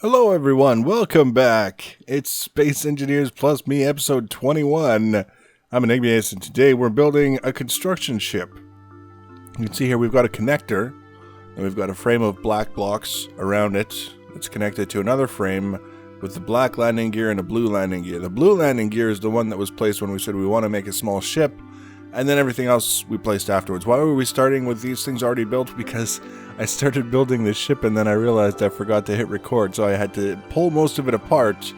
Hello everyone, welcome back. It's Space Engineers Plus Me, episode 21. I'm Mk.I, and today we're building a construction ship. You can see here we've got a connector, and we've got a frame of black blocks around it that's connected to another frame with the black landing gear and a blue landing gear. The blue landing gear is the one that was placed when we said we want to make a small ship, and then everything else we placed afterwards. Why were we starting with these things already built? Because I started building this ship and then I realized I forgot to hit record, so I had to pull most of it apart.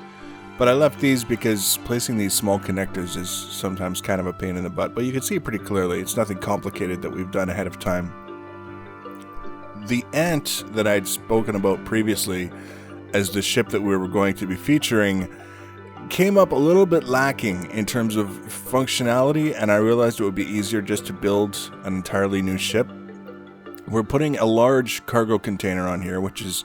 But I left these because placing these small connectors is sometimes kind of a pain in the butt, but you can see it pretty clearly. It's nothing complicated that we've done ahead of time. The ant that I'd spoken about previously as the ship that we were going to be featuring came up a little bit lacking in terms of functionality, and I realized it would be easier just to build an entirely new ship. We're putting a large cargo container on here, which is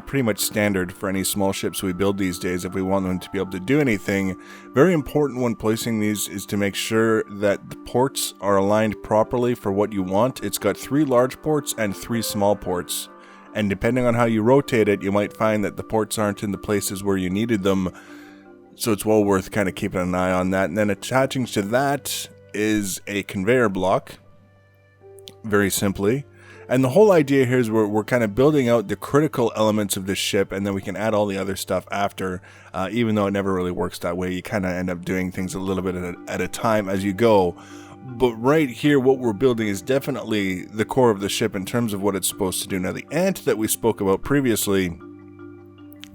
pretty much standard for any small ships we build these days if we want them to be able to do anything. Very important when placing these is to make sure that the ports are aligned properly for what you want. It's got 3 large ports and 3 small ports, and depending on how you rotate it, you might find that the ports aren't in the places where you needed them. So it's well worth kind of keeping an eye on that. And then attaching to that is a conveyor block, very simply. And the whole idea here is we're kind of building out the critical elements of this ship, and then we can add all the other stuff after, even though it never really works that way. You kind of end up doing things a little bit at a time as you go. But right here, what we're building is definitely the core of the ship in terms of what it's supposed to do. Now, the ant that we spoke about previously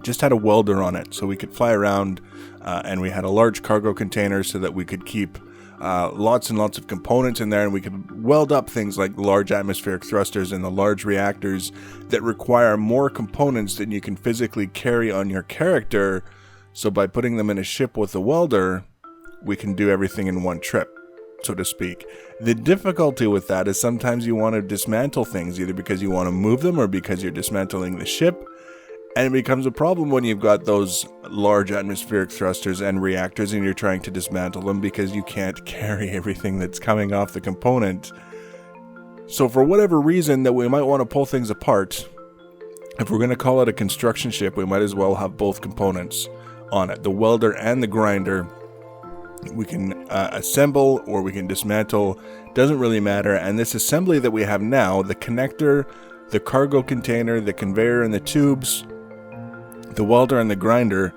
just had a welder on it, so we could fly around, and we had a large cargo container so that we could keep lots and lots of components in there, and we could weld up things like large atmospheric thrusters and the large reactors that require more components than you can physically carry on your character. So by putting them in a ship with a welder, we can do everything in one trip, so to speak. The difficulty with that is sometimes you want to dismantle things, either because you want to move them or because you're dismantling the ship. And it becomes a problem when you've got those large atmospheric thrusters and reactors and you're trying to dismantle them because you can't carry everything that's coming off the component. So for whatever reason that we might want to pull things apart, if we're going to call it a construction ship, we might as well have both components on it. The welder and the grinder. We can assemble or we can dismantle. Doesn't really matter. And this assembly that we have now, the connector, the cargo container, the conveyor and the tubes, the welder and the grinder,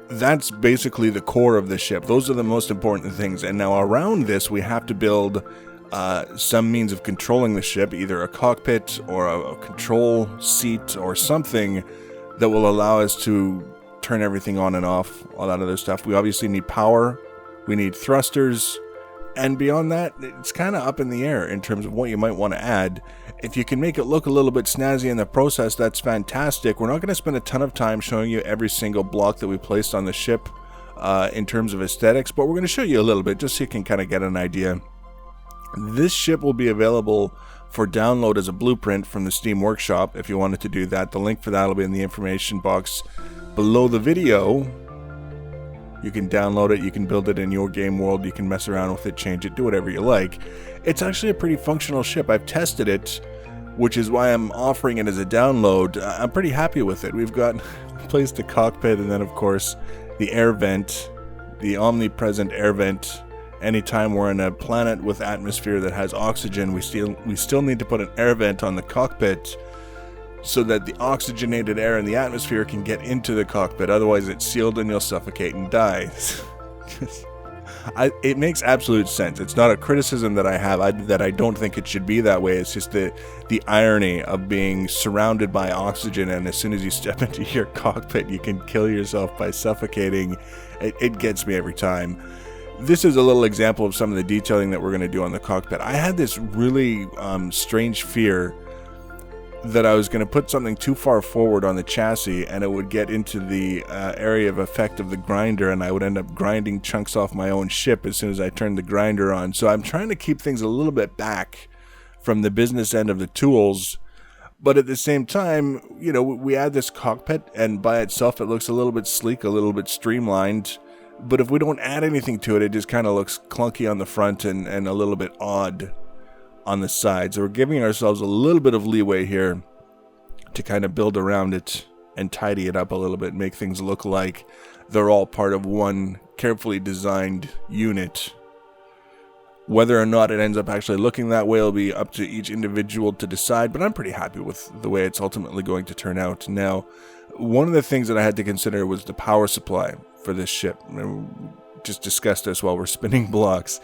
that's basically the core of the ship. Those are the most important things. And now around this, we have to build some means of controlling the ship, either a cockpit or a control seat or something that will allow us to turn everything on and off, all that other stuff. We obviously need power, we need thrusters, and beyond that, it's kind of up in the air in terms of what you might want to add. If you can make it look a little bit snazzy in the process, that's fantastic. We're not going to spend a ton of time showing you every single block that we placed on the ship in terms of aesthetics, but we're going to show you a little bit just so you can kind of get an idea. This ship will be available for download as a blueprint from the Steam Workshop if you wanted to do that. The link for that will be in the information box below the video. You can download it, you can build it in your game world, you can mess around with it, change it, do whatever you like. It's actually a pretty functional ship. I've tested it, which is why I'm offering it as a download. I'm pretty happy with it. We've got placed a cockpit and then of course the air vent, the omnipresent air vent. Anytime we're in a planet with atmosphere that has oxygen, we still need to put an air vent on the cockpit so that the oxygenated air in the atmosphere can get into the cockpit. Otherwise it's sealed and you'll suffocate and die. It makes absolute sense. It's not a criticism that I have, that I don't think it should be that way. It's just the irony of being surrounded by oxygen, and as soon as you step into your cockpit you can kill yourself by suffocating. It gets me every time. This is a little example of some of the detailing that we're going to do on the cockpit. I had this really strange fear that I was going to put something too far forward on the chassis and it would get into the area of effect of the grinder, and I would end up grinding chunks off my own ship as soon as I turned the grinder on. So I'm trying to keep things a little bit back from the business end of the tools, but at the same time, you know, we add this cockpit and by itself it looks a little bit sleek, a little bit streamlined, but if we don't add anything to it, it just kind of looks clunky on the front and a little bit odd on the side. So we're giving ourselves a little bit of leeway here to kind of build around it and tidy it up a little bit, make things look like they're all part of one carefully designed unit. Whether or not it ends up actually looking that way will be up to each individual to decide, but I'm pretty happy with the way it's ultimately going to turn out. Now, one of the things that I had to consider was the power supply for this ship. We just discussed this while we're spinning blocks.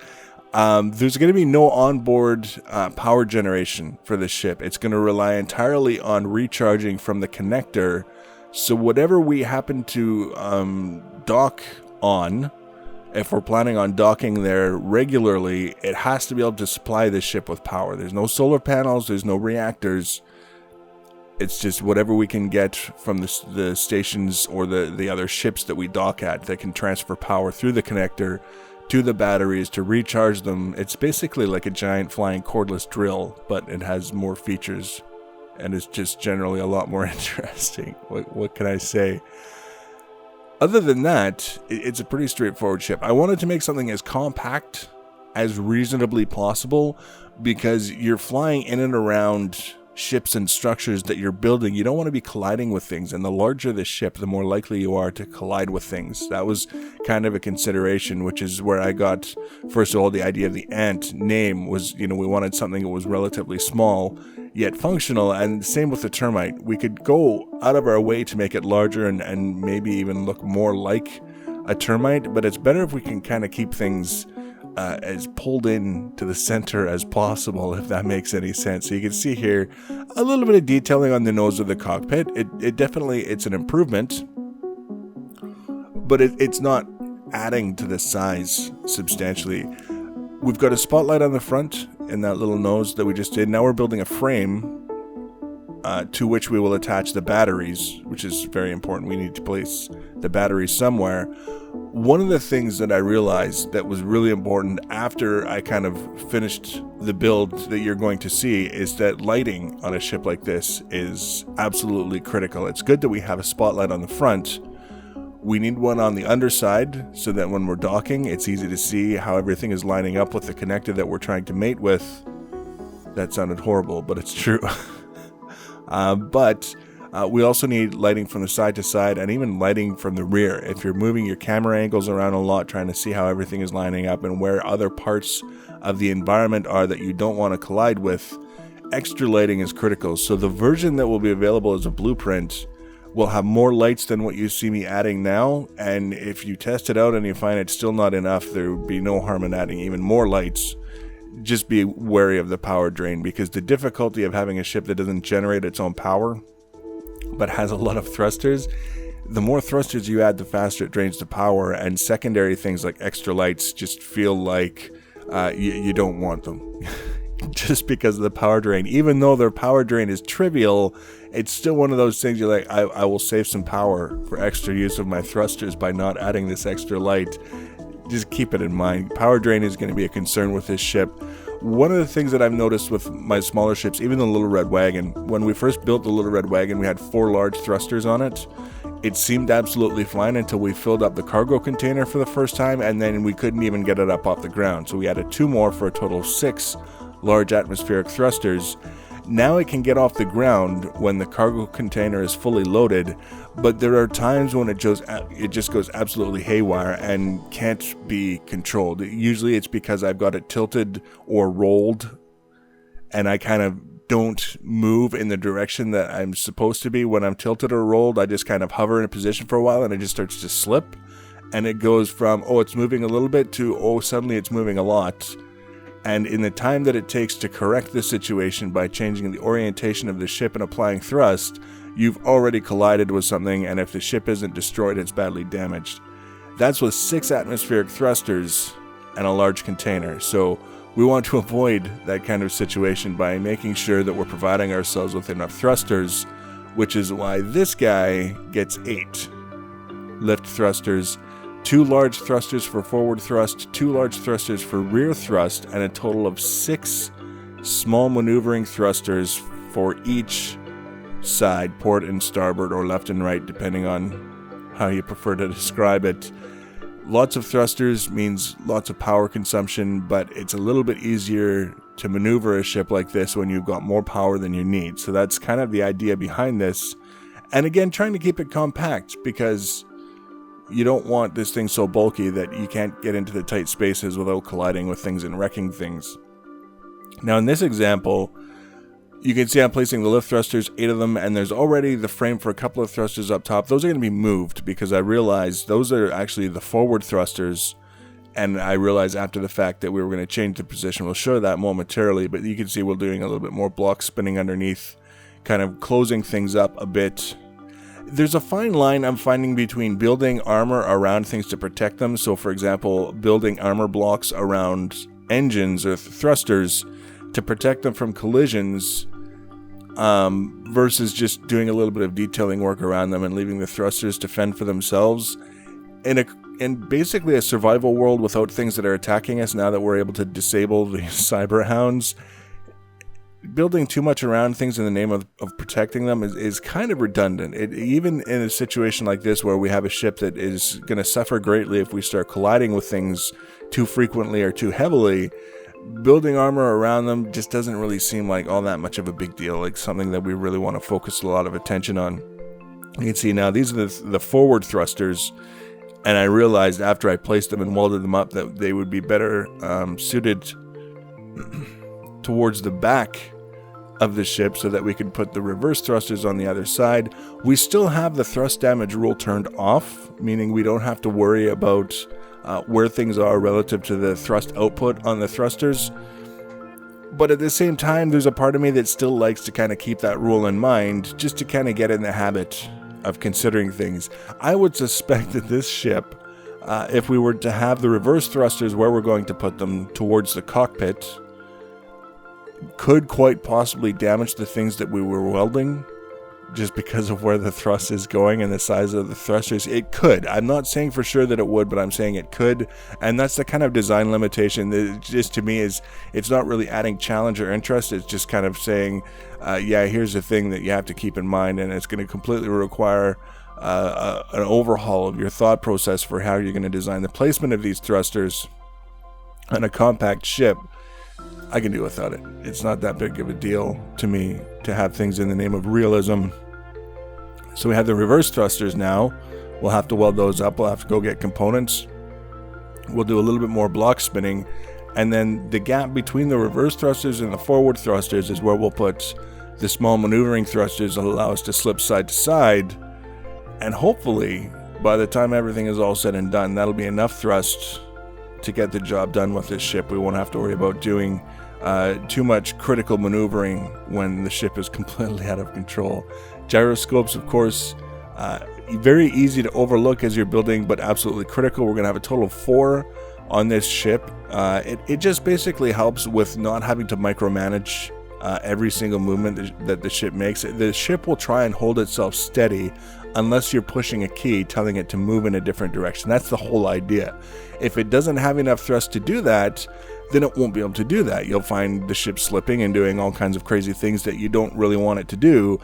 There's going to be no onboard power generation for this ship. It's going to rely entirely on recharging from the connector. So whatever we happen to dock on, if we're planning on docking there regularly, it has to be able to supply this ship with power. There's no solar panels, there's no reactors. It's just whatever we can get from the stations or the other ships that we dock at that can transfer power through the connector to the batteries to recharge them. It's basically like a giant flying cordless drill, but it has more features and it's just generally a lot more interesting. What can I say? Other than that, it's a pretty straightforward ship. I wanted to make something as compact as reasonably possible because you're flying in and around ships and structures that you're building. You don't want to be colliding with things, and the larger the ship, the more likely you are to collide with things. That was kind of a consideration, which is where I got, first of all, the idea of the ant name was, we wanted something that was relatively small yet functional, and same with the termite. We could go out of our way to make it larger and maybe even look more like a termite, but it's better if we can kind of keep things as pulled in to the center as possible, if that makes any sense. So you can see here a little bit of detailing on the nose of the cockpit. It definitely, it's an improvement, but it's not adding to the size substantially. We've got a spotlight on the front and that little nose that we just did. Now we're building a frame to which we will attach the batteries, which is very important. We need to place the batteries somewhere. One of the things that I realized that was really important after I kind of finished the build that you're going to see is that lighting on a ship like this is absolutely critical. It's good that we have a spotlight on the front. We need one on the underside so that when we're docking, it's easy to see how everything is lining up with the connector that we're trying to mate with. That sounded horrible, but it's true. But we also need lighting from the side to side and even lighting from the rear. If you're moving your camera angles around a lot, trying to see how everything is lining up and where other parts of the environment are that you don't want to collide with, extra lighting is critical. So the version that will be available as a blueprint will have more lights than what you see me adding now. And if you test it out and you find it's still not enough, there would be no harm in adding even more lights. Just be wary of the power drain, because the difficulty of having a ship that doesn't generate its own power but has a lot of thrusters, the more thrusters you add, the faster it drains the power, and secondary things like extra lights just feel like you don't want them just because of the power drain. Even though their power drain is trivial, it's still one of those things you're like, I will save some power for extra use of my thrusters by not adding this extra light. Just keep it in mind. Power drain is going to be a concern with this ship. One of the things that I've noticed with my smaller ships, even the Little Red Wagon, when we first built the Little Red Wagon, we had 4 large thrusters on it. It seemed absolutely fine until we filled up the cargo container for the first time, and then we couldn't even get it up off the ground. So we added 2 more for a total of 6 large atmospheric thrusters. Now it can get off the ground when the cargo container is fully loaded, but there are times when it just goes absolutely haywire and can't be controlled. Usually it's because I've got it tilted or rolled, and I kind of don't move in the direction that I'm supposed to be. When I'm tilted or rolled, I just kind of hover in a position for a while and it just starts to slip, and it goes from, oh, it's moving a little bit to, oh, suddenly it's moving a lot. And in the time that it takes to correct the situation by changing the orientation of the ship and applying thrust, you've already collided with something, and if the ship isn't destroyed, it's badly damaged. That's with 6 atmospheric thrusters and a large container. So we want to avoid that kind of situation by making sure that we're providing ourselves with enough thrusters, which is why this guy gets 8 lift thrusters, 2 large thrusters for forward thrust, 2 large thrusters for rear thrust, and a total of 6 small maneuvering thrusters for each side, port and starboard, or left and right, depending on how you prefer to describe it. Lots of thrusters means lots of power consumption, but it's a little bit easier to maneuver a ship like this when you've got more power than you need. So that's kind of the idea behind this. And again, trying to keep it compact, because you don't want this thing so bulky that you can't get into the tight spaces without colliding with things and wrecking things. Now in this example, you can see I'm placing the lift thrusters, 8 of them, and there's already the frame for a couple of thrusters up top. Those are going to be moved because I realized those are actually the forward thrusters, and I realized after the fact that we were going to change the position. We'll show that momentarily, but you can see we're doing a little bit more block spinning underneath, kind of closing things up a bit. There's a fine line I'm finding between building armor around things to protect them. So for example, building armor blocks around engines or thrusters to protect them from collisions, versus just doing a little bit of detailing work around them and leaving the thrusters to fend for themselves. In basically a survival world without things that are attacking us, now that we're able to disable the cyber hounds, building too much around things in the name of protecting them is kind of redundant. Even in a situation like this where we have a ship that is going to suffer greatly if we start colliding with things too frequently or too heavily, building armor around them just doesn't really seem like all that much of a big deal, like something that we really want to focus a lot of attention on. You can see now these are the forward thrusters, and I realized after I placed them and welded them up that they would be better suited towards the back of the ship so that we could put the reverse thrusters on the other side. We still have the thrust damage rule turned off, meaning we don't have to worry about where things are relative to the thrust output on the thrusters. But at the same time, there's a part of me that still likes to kind of keep that rule in mind, just to kind of get in the habit of considering things. I would suspect that this ship, if we were to have the reverse thrusters where we're going to put them towards the cockpit, could quite possibly damage the things that we were welding, just because of where the thrust is going and the size of the thrusters. It could. I'm not saying for sure that it would, but I'm saying it could. And that's the kind of design limitation that just to me is, it's not really adding challenge or interest. It's just kind of saying, yeah, here's the thing that you have to keep in mind, and it's going to completely require an overhaul of your thought process for how you're going to design the placement of these thrusters on a compact ship. I can do without it. It's not that big of a deal to me to have things in the name of realism. So we have the reverse thrusters now. We'll have to weld those up. We'll have to go get components. We'll do a little bit more block spinning. And then the gap between the reverse thrusters and the forward thrusters is where we'll put the small maneuvering thrusters that allow us to slip side to side. And hopefully, by the time everything is all said and done, that'll be enough thrust to get the job done with this ship. We won't have to worry about doing too much critical maneuvering when the ship is completely out of control. Gyroscopes, of course, very easy to overlook as you're building, but absolutely critical. We're going to have a total of 4 on this ship. It just basically helps with not having to micromanage every single movement that the ship makes. The ship will try and hold itself steady unless you're pushing a key telling it to move in a different direction. That's the whole idea. If it doesn't have enough thrust to do that, then it won't be able to do that. You'll find the ship slipping and doing all kinds of crazy things that you don't really want it to do.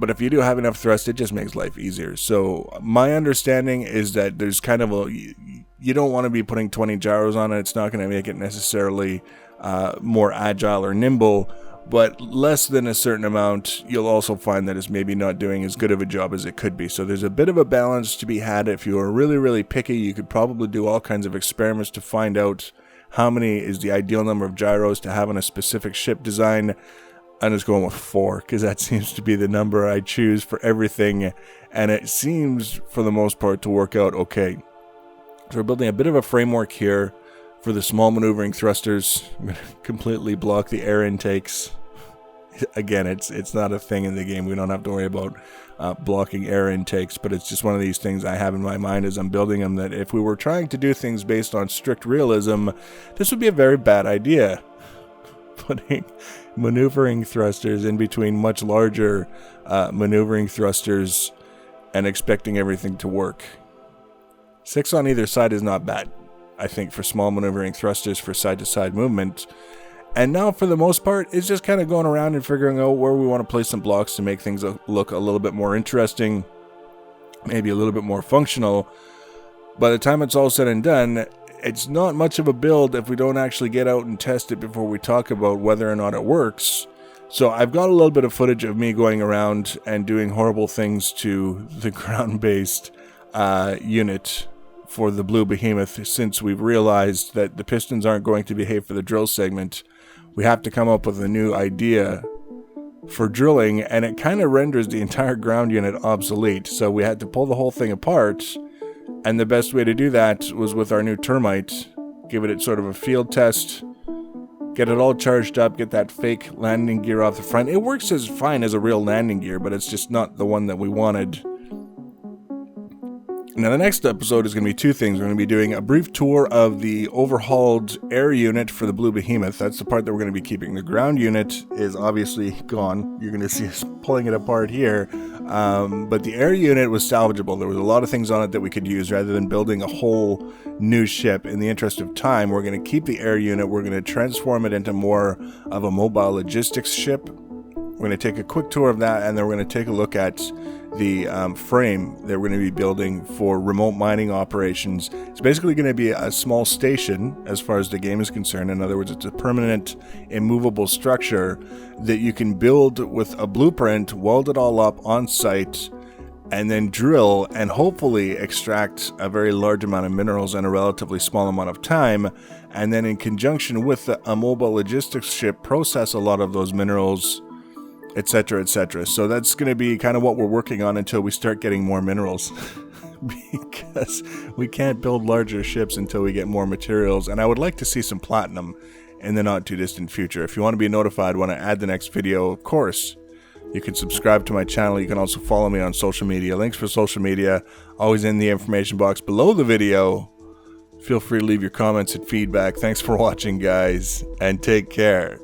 But if you do have enough thrust, it just makes life easier. So my understanding is that there's kind of you don't want to be putting 20 gyros on it. It's not going to make it necessarily more agile or nimble, but less than a certain amount, you'll also find that it's maybe not doing as good of a job as it could be. So there's a bit of a balance to be had. If you are really, really picky, you could probably do all kinds of experiments to find out how many is the ideal number of gyros to have on a specific ship design. I'm just going with 4 because that seems to be the number I choose for everything, and it seems for the most part to work out okay. So we're building a bit of a framework here for the small maneuvering thrusters. I'm going to completely block the air intakes. Again, it's not a thing in the game. We don't have to worry about blocking air intakes, but it's just one of these things I have in my mind as I'm building them, that if we were trying to do things based on strict realism, this would be a very bad idea. Putting maneuvering thrusters in between much larger maneuvering thrusters and expecting everything to work. 6 on either side is not bad, I think, for small maneuvering thrusters for side-to-side movement. And now, for the most part, it's just kind of going around and figuring out where we want to place some blocks to make things look a little bit more interesting, maybe a little bit more functional. By the time it's all said and done, it's not much of a build if we don't actually get out and test it before we talk about whether or not it works. So I've got a little bit of footage of me going around and doing horrible things to the ground-based unit for the Blue Behemoth, since we've realized that the pistons aren't going to behave for the drill segment. We have to come up with a new idea for drilling, and it kind of renders the entire ground unit obsolete. So we had to pull the whole thing apart, and the best way to do that was with our new Termite. Give it sort of a field test, get it all charged up, get that fake landing gear off the front. It works as fine as a real landing gear, but it's just not the one that we wanted. Now, the next episode is going to be two things. We're going to be doing a brief tour of the overhauled air unit for the Blue Behemoth. That's the part that we're going to be keeping. The ground unit is obviously gone. You're going to see us pulling it apart here. But the air unit was salvageable. There was a lot of things on it that we could use rather than building a whole new ship. In the interest of time, we're going to keep the air unit. We're going to transform it into more of a mobile logistics ship. We're going to take a quick tour of that, and then we're going to take a look at the frame that we're going to be building for remote mining operations. It's basically going to be a small station as far as the game is concerned. In other words, it's a permanent, immovable structure that you can build with a blueprint, weld it all up on site, and then drill and hopefully extract a very large amount of minerals in a relatively small amount of time, and then in conjunction with a mobile logistics ship, process a lot of those minerals, etc., etc. So that's going to be kind of what we're working on until we start getting more minerals. Because we can't build larger ships until we get more materials. And I would like to see some platinum in the not too distant future. If you want to be notified when I add the next video, of course, you can subscribe to my channel. You can also follow me on social media. Links for social media always in the information box below the video. Feel free to leave your comments and feedback. Thanks for watching, guys, and take care.